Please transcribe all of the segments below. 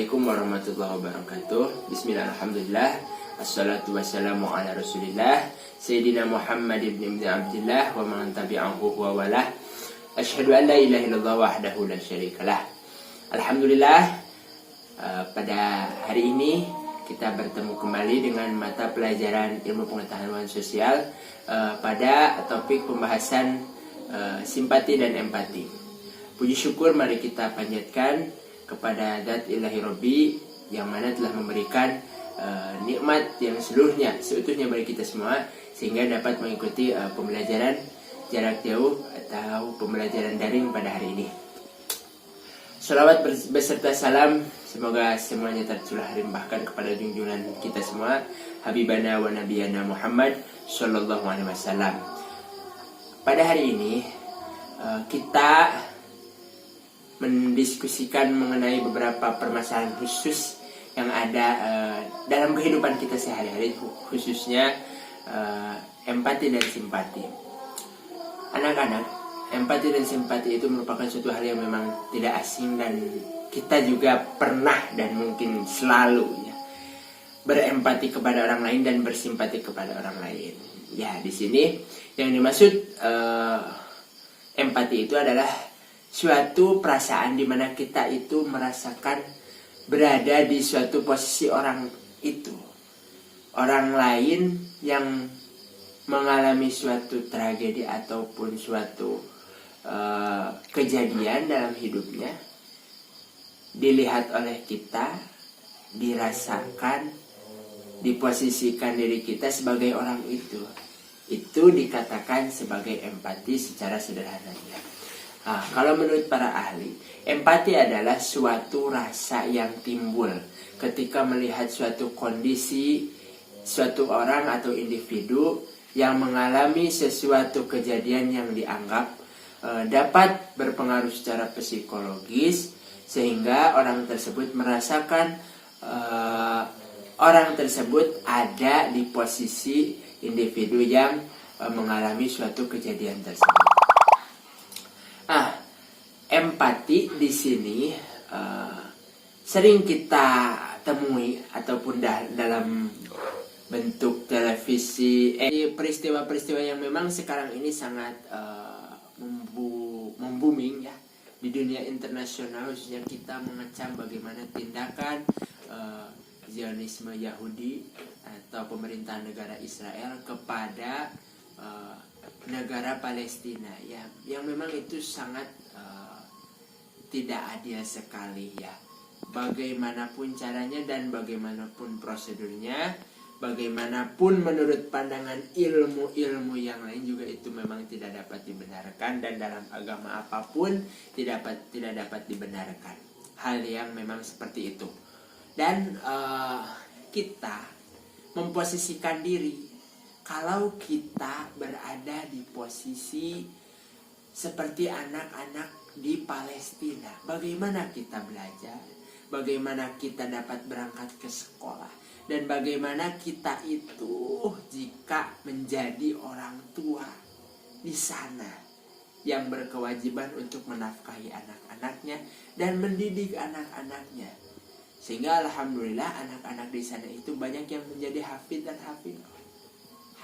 Assalamualaikum warahmatullahi wabarakatuh. Bismillahirrahmanirrahim. Assalatu wassalamu ala rasulillah Sayyidina Muhammad ibn Abdillah wa man tabi'ahu wa walah. Asyhadu an la ilaha illallah wahdahu la syarikalah. Alhamdulillah, pada hari ini kita bertemu kembali dengan mata pelajaran ilmu pengetahuan sosial pada topik pembahasan simpati dan empati. Puji syukur mari kita panjatkan kepada Zat Ilahi Robbi yang mana telah memberikan nikmat yang seutuhnya bagi kita semua, sehingga dapat mengikuti pembelajaran jarak jauh atau pembelajaran daring pada hari ini. Salawat beserta salam semoga semuanya tercurah limpahkan kepada junjungan kita semua, Habibana wa Nabiyana Muhammad Sallallahu Alaihi Wasallam. Pada hari ini kita mendiskusikan mengenai beberapa permasalahan khusus yang ada dalam kehidupan kita sehari-hari, khususnya empati dan simpati. Anak-anak, empati dan simpati itu merupakan suatu hal yang memang tidak asing, dan kita juga pernah dan mungkin selalu berempati kepada orang lain dan bersimpati kepada orang lain. Ya, di sini yang dimaksud empati itu adalah suatu perasaan di mana kita itu merasakan berada di suatu posisi orang itu. Orang lain yang mengalami suatu tragedi ataupun suatu kejadian dalam hidupnya dilihat oleh kita, dirasakan, diposisikan diri kita sebagai orang itu. Itu dikatakan sebagai empati secara sederhananya. Kalau menurut para ahli, empati adalah suatu rasa yang timbul ketika melihat suatu kondisi, suatu orang atau individu yang mengalami sesuatu kejadian yang dianggap dapat berpengaruh secara psikologis, sehingga orang tersebut merasakan orang tersebut ada di posisi individu yang mengalami suatu kejadian tersebut. Empati di sini sering kita temui ataupun dalam bentuk televisi, peristiwa-peristiwa yang memang sekarang ini sangat membooming ya di dunia internasional, khususnya kita mengecam bagaimana tindakan Zionisme Yahudi atau pemerintahan negara Israel kepada negara Palestina ya, yang memang itu sangat tidak adil sekali ya. Bagaimanapun caranya dan bagaimanapun prosedurnya, bagaimanapun menurut pandangan ilmu-ilmu yang lain juga itu memang tidak dapat dibenarkan, dan dalam agama apapun tidak dapat dibenarkan hal yang memang seperti itu. Dan kita memposisikan diri, kalau kita berada di posisi seperti anak-anak di Palestina, bagaimana kita belajar, bagaimana kita dapat berangkat ke sekolah, dan bagaimana kita itu jika menjadi orang tua di sana yang berkewajiban untuk menafkahi anak-anaknya dan mendidik anak-anaknya. Sehingga alhamdulillah anak-anak di sana itu banyak yang menjadi hafid dan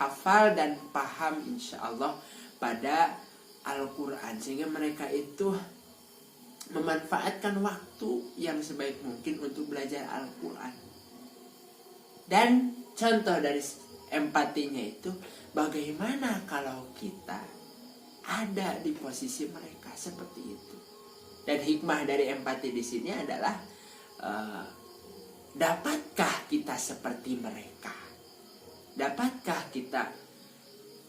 hafal dan paham insya Allah pada Al-Quran, sehingga mereka itu memanfaatkan waktu yang sebaik mungkin untuk belajar Al-Quran. Dan contoh dari empatinya itu, bagaimana kalau kita ada di posisi mereka seperti itu. Dan hikmah dari empati di sini adalah dapatkah kita seperti mereka? Dapatkah kita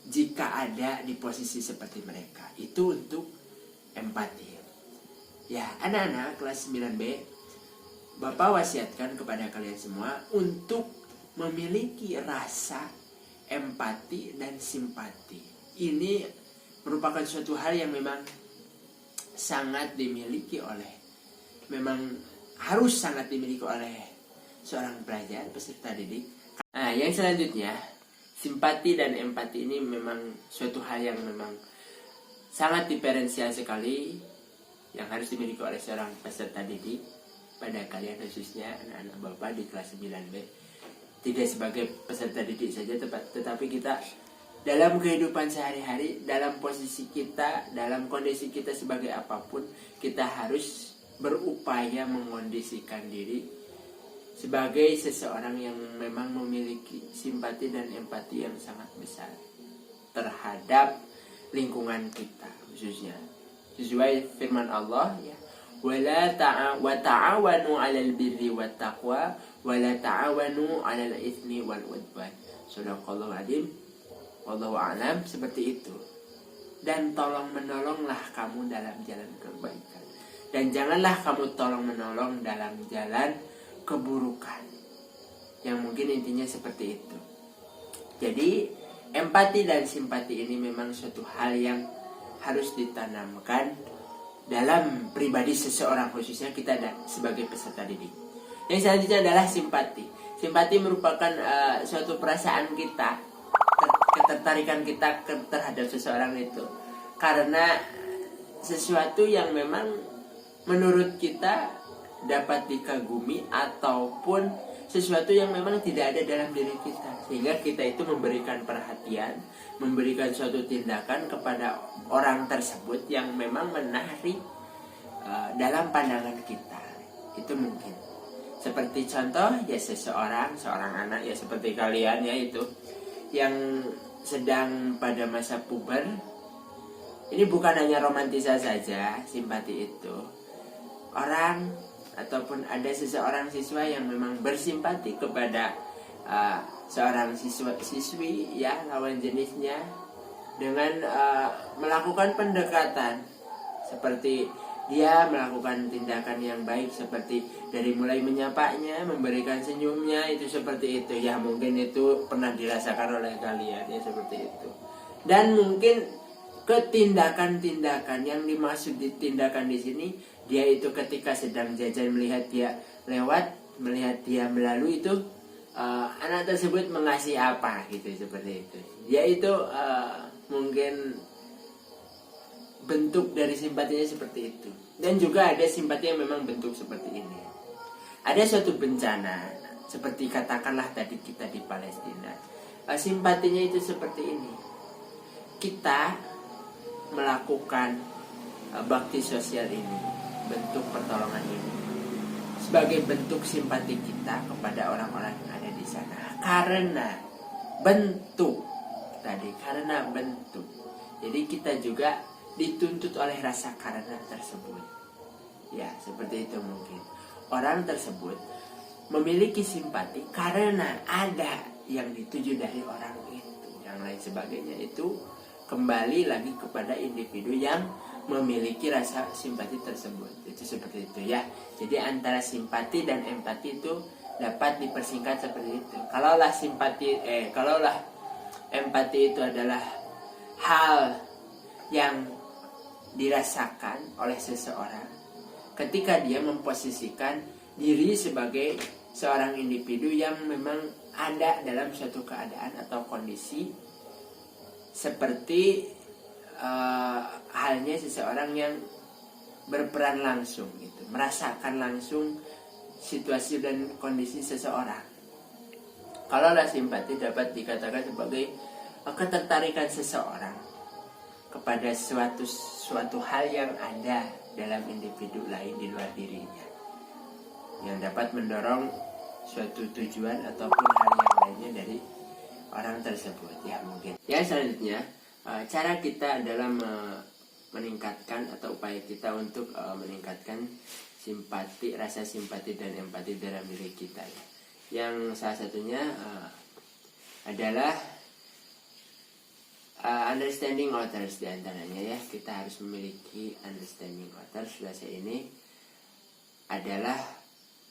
jika ada di posisi seperti mereka? Itu untuk empati. Ya, anak-anak kelas 9B, Bapak wasiatkan kepada kalian semua untuk memiliki rasa empati dan simpati. Ini merupakan suatu hal yang memang sangat dimiliki oleh, memang harus sangat dimiliki oleh seorang pelajar, peserta didik. Yang selanjutnya, simpati dan empati ini memang suatu hal yang memang sangat diferensial sekali yang harus dimiliki oleh seorang peserta didik. pada kalian, khususnya anak-anak Bapak di kelas 9B. Tidak sebagai peserta didik saja, tetapi kita dalam kehidupan sehari-hari, dalam posisi kita, dalam kondisi kita sebagai apapun, kita harus berupaya mengondisikan diri sebagai seseorang yang memang memiliki simpati dan empati yang sangat besar terhadap lingkungan kita, khususnya sesuai firman Allah ya, wala ta'awanu 'alal birri wat taqwa wala ta'awanu 'alal itsmi wal 'udwan. Shadaqallahu adzim. Wallahu a'lam. Seperti itu. Dan tolong menolonglah kamu dalam jalan kebaikan, dan janganlah kamu tolong menolong dalam jalan keburukan. Yang mungkin intinya seperti itu. Jadi empati dan simpati ini memang suatu hal yang harus ditanamkan dalam pribadi seseorang, khususnya kita sebagai peserta didik. Yang selanjutnya adalah simpati. Simpati merupakan suatu perasaan kita, ketertarikan kita terhadap seseorang itu karena sesuatu yang memang menurut kita dapat dikagumi ataupun sesuatu yang memang tidak ada dalam diri kita, sehingga kita itu memberikan perhatian, memberikan suatu tindakan kepada orang tersebut yang memang menarik dalam pandangan kita. Itu mungkin seperti contoh ya, seorang anak ya seperti kalian ya, itu yang sedang pada masa puber. Ini bukan hanya romantis saja simpati itu. Orang ataupun ada seseorang siswa yang memang bersimpati kepada seorang siswi ya, lawan jenisnya, dengan melakukan pendekatan, seperti dia melakukan tindakan yang baik, seperti dari mulai menyapanya, memberikan senyumnya, itu seperti itu ya. Mungkin itu pernah dirasakan oleh kalian ya, seperti itu. Dan mungkin ketindakan-tindakan yang dimaksud tindakan di sini, dia itu ketika sedang jajan melihat dia lewat, melihat dia melalui itu, anak tersebut mengasih apa gitu, seperti itu. Yaitu mungkin bentuk dari simpatinya seperti itu. Dan juga ada simpati yang memang bentuk seperti ini. Ada suatu bencana, seperti katakanlah tadi kita di Palestina. Simpatinya itu seperti ini. Kita melakukan bakti sosial ini, bentuk pertolongan ini, sebagai bentuk simpati kita kepada orang-orang yang ada di sana. Karena bentuk tadi, karena bentuk. Jadi kita juga dituntut oleh rasa karena tersebut. Ya, seperti itu mungkin. Orang tersebut memiliki simpati karena ada yang dituju dari orang itu. Yang lain sebagainya itu kembali lagi kepada individu yang memiliki rasa simpati tersebut. Itu seperti itu ya. Jadi antara simpati dan empati itu dapat dipersingkat seperti itu. Kalaulah empati itu adalah hal yang dirasakan oleh seseorang ketika dia memposisikan diri sebagai seorang individu yang memang ada dalam suatu keadaan atau kondisi seperti halnya seseorang yang berperan langsung gitu, merasakan langsung situasi dan kondisi seseorang. Kalaulah simpati dapat dikatakan sebagai ketertarikan seseorang kepada suatu hal yang ada dalam individu lain di luar dirinya, yang dapat mendorong suatu tujuan ataupun hal yang lainnya dari orang tersebut ya mungkin. Ya, selanjutnya cara kita adalah meningkatkan atau upaya kita untuk meningkatkan simpati, rasa simpati dan empati dalam diri kita ya. Yang salah satunya adalah understanding others diantaranya ya. Kita harus memiliki understanding others. Bahasa ini adalah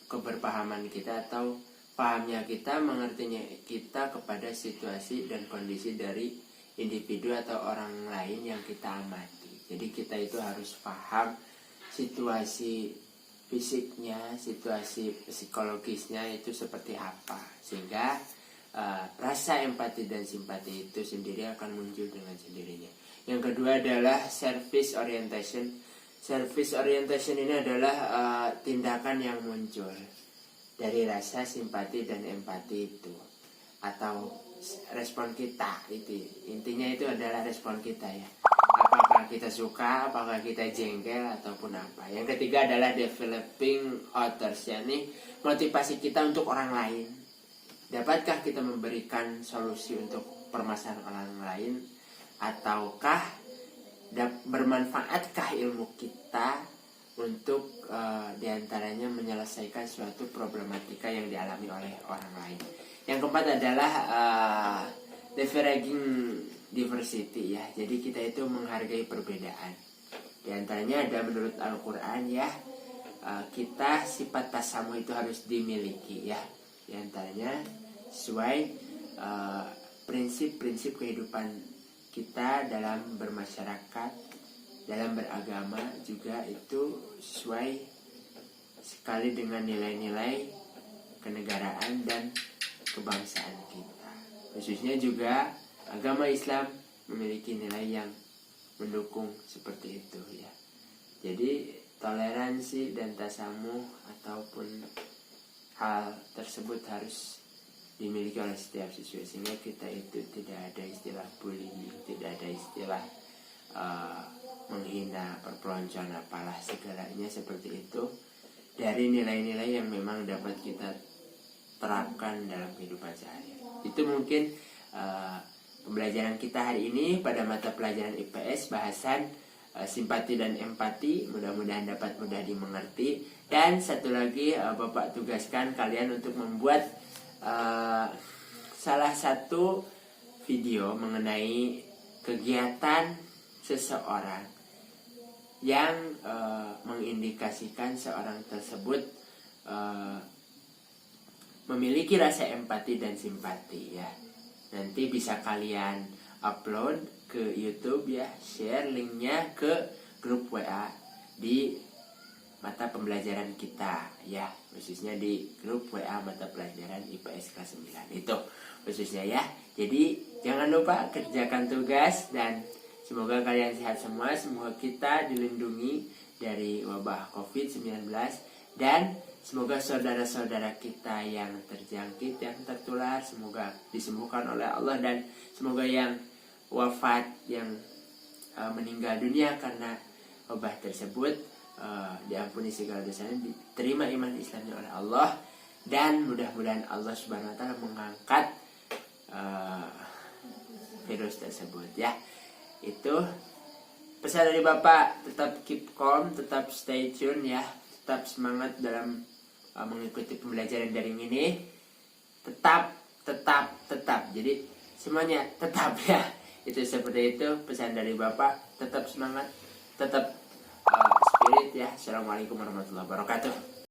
keberpahaman kita atau pahamnya kita, mengertinya kita kepada situasi dan kondisi dari individu atau orang lain yang kita amati. Jadi kita itu harus paham situasi fisiknya, situasi psikologisnya itu seperti apa, sehingga rasa empati dan simpati itu sendiri akan muncul dengan sendirinya. Yang kedua adalah service orientation. Service orientation ini adalah tindakan yang muncul dari rasa simpati dan empati itu, atau respon kita. Itu intinya, itu adalah respon kita ya, apakah kita suka, apakah kita jengkel ataupun apa. Yang ketiga adalah developing others, yakni motivasi kita untuk orang lain. Dapatkah kita memberikan solusi untuk permasalahan orang lain, ataukah bermanfaatkah ilmu kita untuk diantaranya menyelesaikan suatu problematika yang dialami oleh orang lain. Yang keempat adalah leveraging diversity ya. Jadi kita itu menghargai perbedaan. Di antaranya ada menurut Al-Quran ya, kita sifat tasamuh itu harus dimiliki ya. Di antaranya sesuai prinsip-prinsip kehidupan kita dalam bermasyarakat, dalam beragama juga itu sesuai sekali dengan nilai-nilai kenegaraan dan kebangsaan kita. Khususnya juga agama Islam memiliki nilai yang mendukung seperti itu ya. Jadi toleransi dan tasamuh ataupun hal tersebut harus dimiliki oleh setiap siswa, sehingga kita itu tidak ada istilah bullying, tidak ada istilah menghina, perpeloncoan, apalah segalanya seperti itu, dari nilai-nilai yang memang dapat kita terapkan dalam kehidupan sehari-hari. Itu mungkin pembelajaran kita hari ini pada mata pelajaran IPS, bahasan simpati dan empati. Mudah-mudahan dapat mudah dimengerti. Dan satu lagi, Bapak tugaskan kalian untuk membuat salah satu video mengenai kegiatan seseorang yang mengindikasikan seorang tersebut memiliki rasa empati dan simpati ya. Nanti bisa kalian upload ke YouTube ya, share linknya ke grup WA di mata pembelajaran kita ya, khususnya di grup WA mata pelajaran IPS kelas 9 itu khususnya ya. Jadi jangan lupa kerjakan tugas, dan semoga kalian sehat semua, semoga kita dilindungi dari wabah COVID-19, dan semoga saudara-saudara kita yang terjangkit, yang tertular, semoga disembuhkan oleh Allah, dan semoga yang wafat, yang meninggal dunia karena wabah tersebut diampuni segala dosanya, diterima iman Islamnya oleh Allah, dan mudah-mudahan Allah Subhanahu Wa Taala mengangkat virus tersebut ya. Itu pesan dari Bapak. Tetap keep calm, tetap stay tune ya, tetap semangat dalam mengikuti pembelajaran daring ini. Tetap. Jadi semuanya tetap ya. Itu seperti itu pesan dari Bapak. Tetap semangat, tetap spirit ya. Assalamualaikum warahmatullahi wabarakatuh.